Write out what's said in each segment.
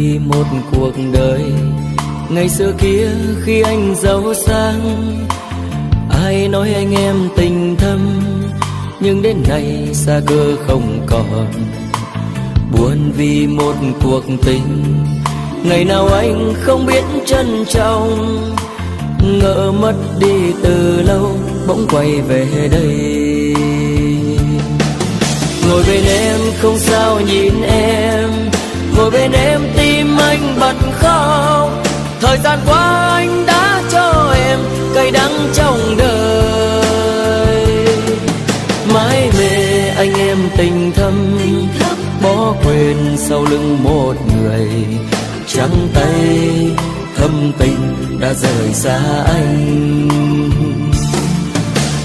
vì một cuộc đời. Ngày xưa kia khi anh giàu sang, ai nói anh em tình thâm, nhưng đến nay xa cơ không còn. Buồn vì một cuộc tình, ngày nào anh không biết trân trọng. Ngỡ mất đi từ lâu, bỗng quay về đây. Ngồi bên em không sao nhìn em, ngồi bên em tim anh bật khóc. Thời gian qua anh đã cho em cay đắng trong đời. Mãi mê anh em tình thâm, bỏ quên sau lưng một người. Trắng tay thâm tình đã rời xa anh.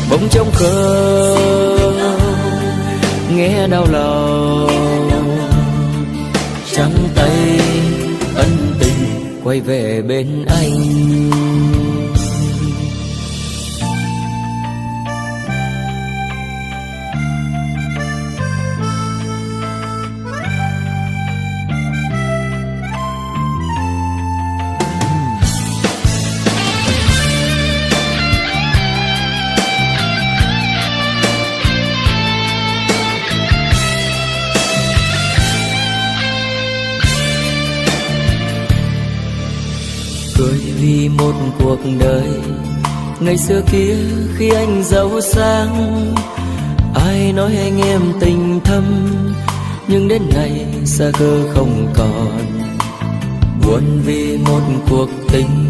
Bỗng trống không nghe đau lòng, trắng tay ân tình quay về bên anh. Cười vì một cuộc đời. Ngày xưa kia khi anh giàu sang, ai nói anh em tình thâm, nhưng đến nay xa cơ không còn. Buồn vì một cuộc tình,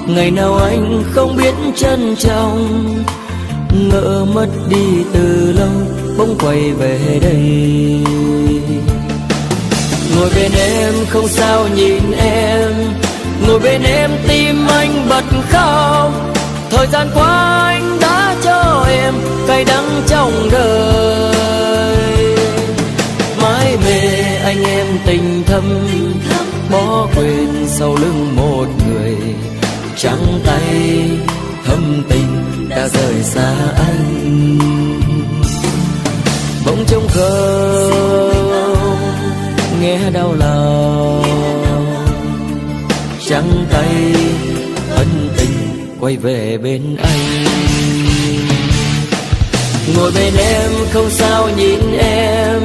ngày nào anh không biết trân trọng. Ngỡ mất đi từ lâu, bỗng quay về đây. Ngồi bên em không sao nhìn em, ngồi bên em tim anh bật khóc. Thời gian qua anh đã cho em cay đắng trong đời. Mãi mê anh em tình thâm, bỏ quên sau lưng một người. Trắng tay thâm tình đã rời xa anh. Bỗng trống không nghe đau lòng, trắng tay ân tình quay về bên anh. Ngồi bên em không sao nhìn em,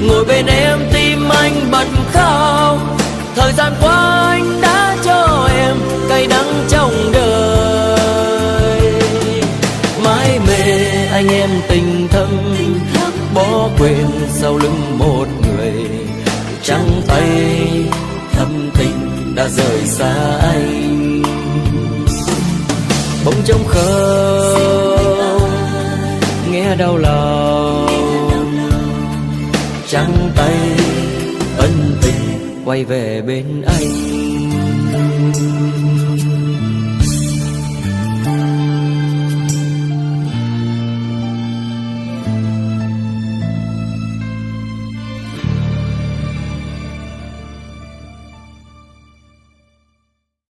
ngồi bên em tim anh bật khóc. Thời gian qua anh đã cho em cay đắng trong đời. Mãi mê anh em tình thâm, bỏ quên sau lưng một người. Trắng tay thâm tình đã rời xa anh. Bỗng trống không nghe đau lòng, trắng tay ân tình quay về bên anh.